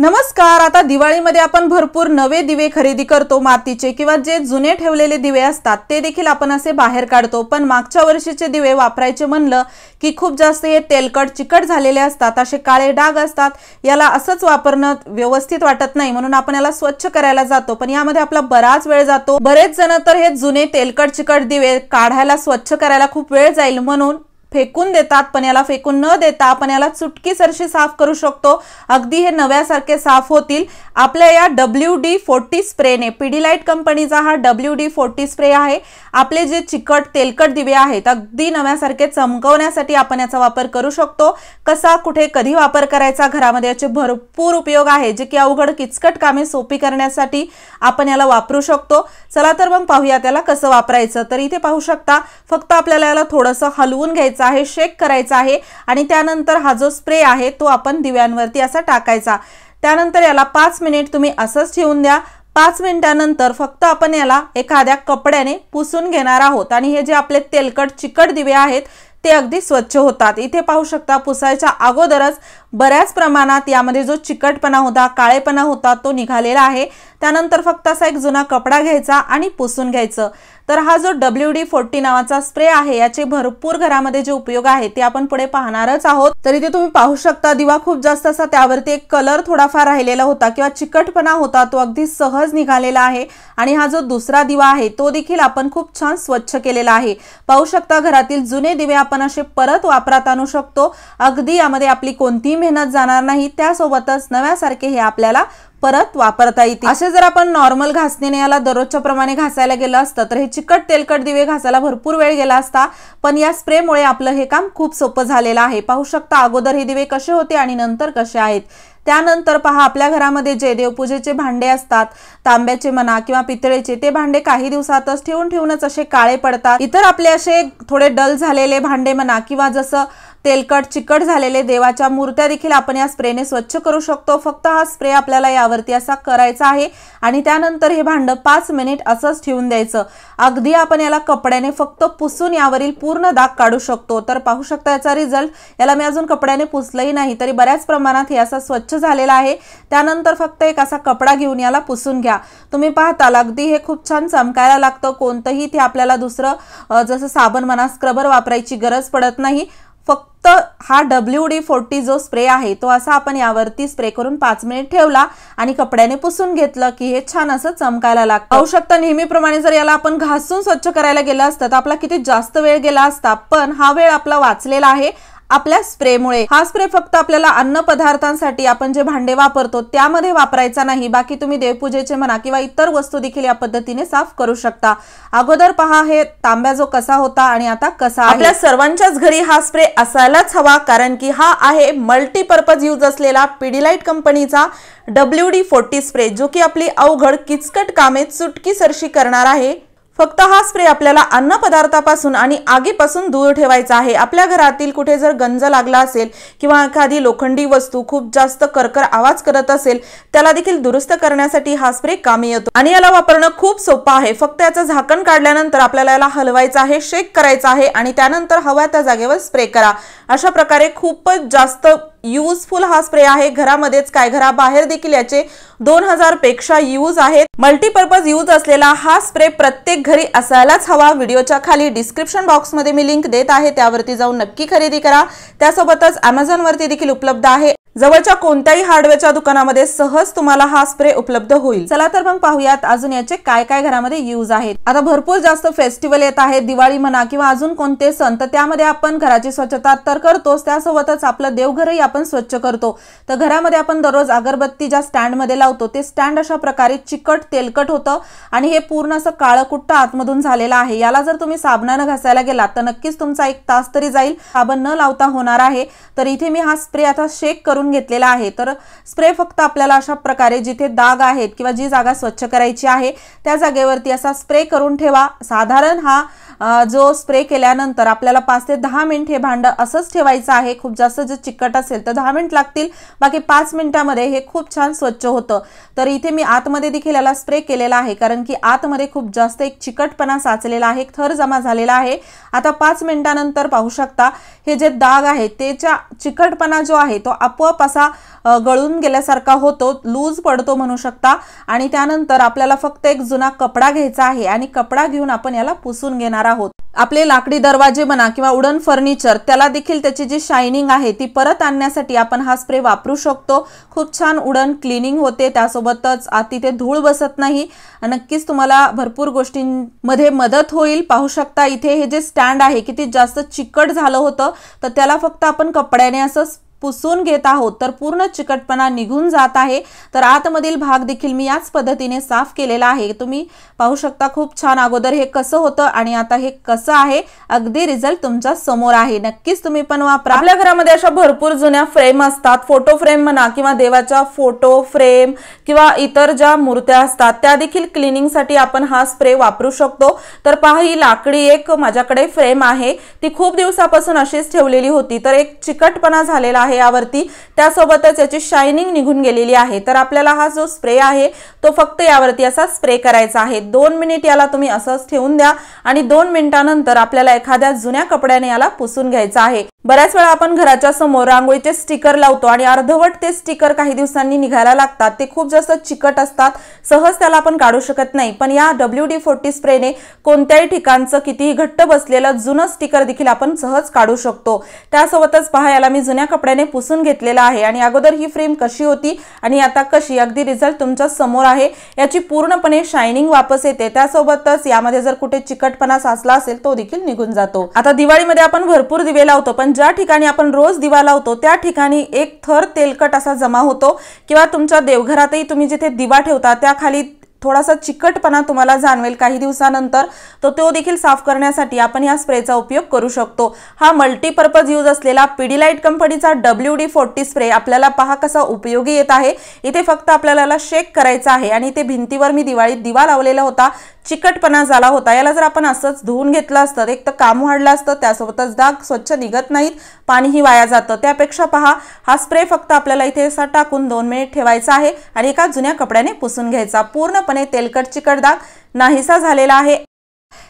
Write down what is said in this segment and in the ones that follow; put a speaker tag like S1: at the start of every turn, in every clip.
S1: नमस्कार। आता दिवाळीमध्ये आपण भरपूर नवे दिवे खरेदी करतो, मातीचे किंवा जे जुने ठेवलेले दिवे असतात ते देखील आपण असे बाहेर काढतो। पण मागच्या वर्षीचे दिवे वापरायचे म्हणलं की खूप जास्त हे तेलकट चिकट झालेले असतात, असे काळे डाग असतात। याला असंच वापरणं व्यवस्थित वाटत नाही, म्हणून आपण याला स्वच्छ करायला जातो, पण यामध्ये आपला बराच वेळ जातो। बरेच जण तर हे जुने तेलकट चिकट दिवे काढायला स्वच्छ करायला खूप वेळ जाईल म्हणून फेकून देतात, पण याला फेकून न देता आपण याला चुटकीसरशी साफ करू शकतो। अगदी हे नव्यासारखे साफ होतील आपल्या या WD-40 स्प्रेने। पिडीलाइट कंपनीचा हा WD-40 स्प्रे आहे। आपले जे चिकट तेलकट दिवे आहेत अगदी नव्यासारखे चमकवण्यासाठी आपण याचा वापर करू शकतो। कसा, कुठे, कधी वापर करायचा, घरामध्ये याचे भरपूर उपयोग आहे, जे की अवघड किचकट कामे सोपी करण्यासाठी आपण याला वापरू शकतो। चला तर मग पाहूया त्याला कसं वापरायचं। तर इथे पाहू शकता, फक्त आपल्याला याला थोडंसं हलवून घ्यायचं आहे, शेक करायचा आहे आणि त्यानंतर हा जो स्प्रे आहे तो आपण दिव्यांवरती असा टाकायचा। त्यानंतर याला 5 मिनिट तुम्ही असंच ठेवून द्या। 5 मिनिटांनंतर फक्त आपण याला एखाद्या कपड्याने पुसून घेणार आहोत आणि हे जे आपले तेलकट चिकट दिवे आहेत ते अगदी स्वच्छ होतात। इथे पाहू शकता, पुसायच्या अगोदरच बऱ्याच प्रमाणात यामध्ये जो चिकटपणा होता, काळेपणा होता तो निघालेला आहे। त्यानंतर फक्त असा एक जुना कपडा घ्यायचा आणि पुसून घ्यायचं। तर हा जो WD-40 नावाचा स्प्रे आहे याचे भरपूर घरामध्ये जे उपयोग आहेत ते आपण पुढे पाहणारच आहोत। तर इथे तुम्ही पाहू शकता, दिवा खूप जास्त असा त्यावरती एक कलर थोडाफार राहिलेला होता किंवा चिकटपणा होता तो अगदी सहज निघालेला आहे आणि हा जो दुसरा दिवा आहे तो देखील आपण खूप छान स्वच्छ केलेला आहे। पाहू शकता, घरातील जुने दिवे आपण असे परत वापरात आणू शकतो। अगदी यामध्ये आपली कोणतीही मेहनत जाणार नाही, त्यासोबतच नव्यासारखे हे आपल्याला परत वापरता येतील। असे जर आपण नॉर्मल घासणीने याला दररोजच्या प्रमाणे घासायला गेलं असतं तर हे चिकट तेलकट दिवे घासायला भरपूर वेळ गेला असता, पण या स्प्रेमुळे आपलं हे काम खूप सोपं झालेलं आहे। पाहू शकता अगोदर हे दिवे कसे होते आणि नंतर कसे आहेत। त्यानंतर पहा, आपल्या घरामध्ये जे देवपूजेचे भांडे असतात, तांब्याचे म्हणा किंवा पितळेचे, ते भांडे काही दिवसातच ठेवूनच असे काळे पडतात। इतर आपले असे थोडे डल झालेले भांडे म्हणा किंवा जसं तेलकट चिकट झालेले देवाच्या मूर्त्या देखील आपण या स्प्रेने स्वच्छ करू शकतो। फक्त हा स्प्रे आपल्याला यावरती असा करायचा आहे आणि त्यानंतर हे भांड 5 मिनिट असंच ठेवून द्यायचं। अगदी आपण याला कपड्याने फक्त पुसून यावरील पूर्ण डाग काढू शकतो। तर पाहू शकता याचा रिझल्ट। याला मी अजून कपड्याने पुसलंही नाही तरी बऱ्याच प्रमाणात हे असं स्वच्छ झालेला आहे। त्यानंतर फक्त एक असा कपडा घेऊन याला पुसून घ्या। तुम्ही पाहताल अगदी हे खूप छान चमकायला लागतं। कोणतंही ते आपल्याला दुसरं जसं साबण म्हणा, स्क्रबर वापरायची गरज पडत नाही। फक्त हा WD-40 जो स्प्रे आहे तो असा आपण यावरती स्प्रे करून 5 मिनिट ठेवला आणि कपड्याने पुसून घेतलं की हे छान असं चमकायला लागतं। पाहू शकता, नेहमीप्रमाणे जर याला आपण घासून स्वच्छ करायला गेलं असतं तर आपला किती जास्त वेळ गेला असता, पण हा वेळ आपला वाचलेला आहे आपल्या स्प्रेमुळे। हा स्प्रे फक्त आपल्याला अन्न पदार्थांसाठी आपण जे भांडे वापरतो त्यामध्ये वापरायचा नाही, बाकी तुम्ही देवपूजेचे म्हणा किंवा इतर वस्तू देखील या पद्धतीने साफ करू शकता। अगोदर पहा हे तांब्या जो कसा होता आणि आता कसा आहे। आपल्या सर्वांच्याच घरी हा स्प्रे असायलाच हवा, कारण की हा आहे मल्टीपर्पज यूज असलेला पिडीलाइट कंपनीचा WD-40 स्प्रे, जो की आपली अवघड किचकट कामे चुटकीसरशी करणार आहे। फक्त हा स्प्रे आपल्याला अन्न पदार्थापासून आणि आगीपासून दूर ठेवायचा आहे। आपल्या घरातील कुठे जर गंज लागला असेल किंवा एखादी लोखंडी वस्तू खूप जास्त करकर आवाज करत असेल, त्याला देखील दुरुस्त करण्यासाठी हा स्प्रे कामी येतो आणि याला वापरणं खूप सोपं आहे। फक्त याचं झाकण काढल्यानंतर आपल्याला याला हलवायचं आहे, शेक करायचं आहे आणि त्यानंतर हव्या त्या जागेवर स्प्रे करा। अशा प्रकारे खूपच जास्त यूजफुल हा स्प्रे आहे। घरामध्येच काय, घराबाहेर देखील याचे 2000 पेक्षा यूज आहेत। मल्टीपर्पज यूज असलेला हा स्प्रे प्रत्येक घरी असायलाच हवा। व्हिडिओच्या खाली डिस्क्रिप्शन बॉक्स मध्ये मी लिंक देत आहे, त्यावरती जाऊन नक्की खरेदी करा। त्यासोबतच Amazon वरती देखील उपलब्ध आहे। जवळच्या कोणत्याही हार्डवेअरच्या दुकानामध्ये सहज तुम्हाला हा स्प्रे उपलब्ध होईल। चला तर मग पाहूयात अजून याचे काय काय घरामध्ये यूज आहेत। आता भरपूर जास्त फेस्टिवल येत आहेत, दिवाळी म्हणा किंवा अजून कोणते सण, तर त्यामध्ये आपण घराची स्वच्छता तर करतोच, त्यासोबतच आपलं देवघरही आपण स्वच्छ करतो। तर घरामध्ये आपण दररोज अगरबत्ती ज्या स्टँड मध्ये लावतो ते स्टँड अशा प्रकारे चिकट तेलकट होतं आणि हे पूर्ण असं काळकुट्ट आतमधून झालेलं आहे। याला जर तुम्ही साबणाने घासायला गेलात तर नक्कीच तुमचा 1 तास तरी जाईल, साबण न लावता होणार आहे। तर इथे मी हा स्प्रे आता शेक करून घेतलेला आहे। तर स्प्रे फक्त आपल्याला अशा प्रकारे जिथे डाग आहेत किंवा जी जागा स्वच्छ करायची आहे त्या जागेवरती असा स्प्रे करून ठेवा। साधारण हा जो स्प्रे केल्यानंतर आपल्याला 5 ते 10 मिनिट हे भांड असंच ठेवायचं आहे। खूप जास्त जे चिकट असेल तर 10 मिनिट लागतील, बाकी 5 मिनिटांमध्ये हे खूप छान स्वच्छ होतं। तर इथे मी आतमध्ये देखील याला स्प्रे केलेला आहे, कारण की आतमध्ये खूप जास्त एक चिकटपणा साचलेला आहे, थर जमा झालेला आहे। आता 5 मिनिटांनंतर पाहू शकता हे जे डाग आहे त्याचा चिकटपणा जो आहे तो आपोआप आपोआप असा गळून गेल्यासारखा होतो, लूज पडतो म्हणू शकता। आणि त्यानंतर आपल्याला फक्त एक जुना कपडा घ्यायचा आहे आणि कपडा घेऊन आपण याला पुसून घेणार आहोत। आपले लाकडी दरवाजे म्हणा किंवा वुडन फर्निचर त्याला देखील त्याची जी शायनिंग आहे ती परत आणण्यासाठी आपण हा स्प्रे वापरू शकतो। खूप छान वुडन क्लिनिंग होते, त्यासोबतच आत तिथे धूळ बसत नाही। नक्कीच तुम्हाला भरपूर गोष्टींमध्ये मदत होईल। पाहू शकता इथे हे जे स्टँड आहे किती जास्त चिकट झालं होतं, तर त्याला फक्त आपण कपड्याने असं पुसून घेत आहोत तर पूर्ण चिकटपणा निघून जात आहे। तर आतमधील भाग देखील मी याच पद्धतीने साफ केलेला आहे। तुम्ही पाहू शकता खूप छान अगोदर हे कसं होतं आणि आता हे कसं आहे, अगदी रिझल्ट तुमच्या समोर आहे। नक्कीच तुम्ही पण वापरा। आपल्या घरामध्ये अशा भरपूर जुन्या फ्रेम असतात, फोटो फ्रेम म्हणा किंवा देवाच्या फोटो फ्रेम किंवा इतर ज्या मूर्त्या असतात त्या देखील क्लिनिंगसाठी आपण हा स्प्रे वापरू शकतो। तर पहा, ही लाकडी एक माझ्याकडे फ्रेम आहे, ती खूप दिवसापासून अशीच ठेवलेली होती, तर एक चिकटपणा झालेला आहे यावरती, त्यासोबतच याची शायनिंग निघून गेलेली आहे। तर आपल्याला हा जो स्प्रे आहे तो फक्त यावरती असा स्प्रे करायचा आहे। 2 मिनिट याला तुम्ही असंच ठेवून द्या आणि 2 मिनिटांनंतर आपल्याला एखाद्या जुन्या कपड्याने याला पुसून घ्यायचं आहे। बऱ्याच वेळा आपण घराच्या समोर रांगोळीचे स्टिकर लावतो आणि अर्धवट ते स्टिकर काही दिवसांनी निघायला लागतात, ते खूप जास्त चिकट असतात, सहज त्याला आपण काढू शकत नाही। पण या WD-40 स्प्रेने कोणत्याही ठिकाणचं कितीही घट्ट बसलेलं जुनं स्टिकर देखील आपण सहज काढू शकतो। त्यासोबतच पहा, याला मी जुन्या कपड्याने पुसून घेतलेला आहे आणि अगोदर ही फ्रेम कशी होती आणि आता कशी, अगदी रिझल्ट तुमच्या समोर आहे। याची पूर्णपणे शायनिंग वापस येते, त्यासोबतच यामध्ये जर कुठे चिकटपणा साचला असेल तो देखील निघून जातो। आता दिवाळीमध्ये आपण भरपूर दिवे लावतो, पण ज्या ठिकाणी आपण रोज दिवा लावतो त्या ठिकाणी एक थर तेलकट असा जमा होतो किंवा तुमच्या देवघरातही तुम्ही जिथे दिवा ठेवता त्या खाली थोडासा चिकटपणा तुम्हाला जाणवेल काही दिवसानंतर, तो देखील साफ करण्यासाठी आपण या स्प्रेचा उपयोग करू शकतो। हा मल्टीपर्पज यूज असलेला पिडीलाइट कंपनीचा WD-40 स्प्रे आपल्याला पहा कसा उपयोगी येत आहे। इथे फक्त आपल्याला शेक करायचा आहे आणि इथे भिंतीवर मी दिवाळीत दिवा लावलेला होता, चिकटपणा झाला होता, याला जर आपण असंच धुवून घेतलं असतं एक तर काम वाढलं असतं, त्यासोबतच डाग स्वच्छ निघत नाहीत, पाणीही वाया जातं। त्यापेक्षा पहा, हा स्प्रे फक्त आपल्याला इथे असा टाकून 2 मिनिट ठेवायचा आहे आणि एका जुन्या कपड्याने पुसून घ्यायचा। पूर्णपणे तेलकट चिकट डाग नाहीसा झालेला आहे।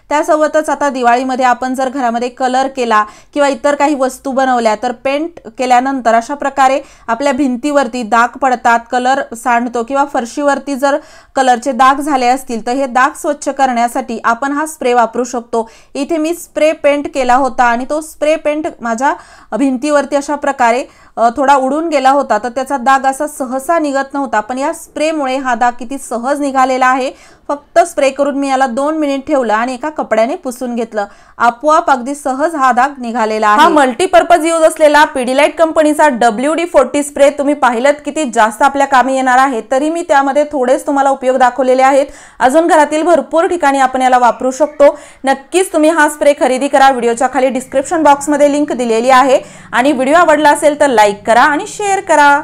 S1: त्यासोबतच आता दिवाळीमध्ये आपण जर घरामध्ये कलर केला किंवा इतर काही वस्तू बनवल्या तर पेंट केल्यानंतर अशा प्रकारे आपल्या भिंतीवरती डाग पडतात, कलर सांडतो किंवा फरशीवरती जर कलरचे डाग झाले असतील तर हे डाग स्वच्छ करण्यासाठी आपण हा स्प्रे वापरू शकतो। इथे मी स्प्रे पेंट केला होता आणि तो स्प्रे पेंट माझ्या भिंतीवरती अशा प्रकारे थोडा उडून गेला होता, तर त्याचा डाग असा सहसा निघत नव्हता, पण या स्प्रेमुळे हा डाग किती सहज निघालेला आहे। फक्त स्प्रे करून मी याला 2 मिनिट ठेवलं आणि एका कपड्याने पुसून घेतलं, आपोआप अगदी सहज हा डाग निघालेला आहे। हा मल्टीपर्पज यूज असलेला पिडीलाइट कंपनीचा WD-40 स्प्रे तुम्ही पाहिलं किती जास्त आपल्या कामी येणार आहे, तरी मी त्यामध्ये थोडेच तुम्हाला उपयोग दाखवलेले आहेत। अजून घरातील भरपूर ठिकाणी आपण याला वापरू शकतो। नक्कीच तुम्ही हा स्प्रे खरेदी करा, व्हिडिओच्या खाली डिस्क्रिप्शन बॉक्समध्ये लिंक दिलेली आहे। आणि व्हिडिओ आवडला असेल तर लाईक करा आणि शेअर करा।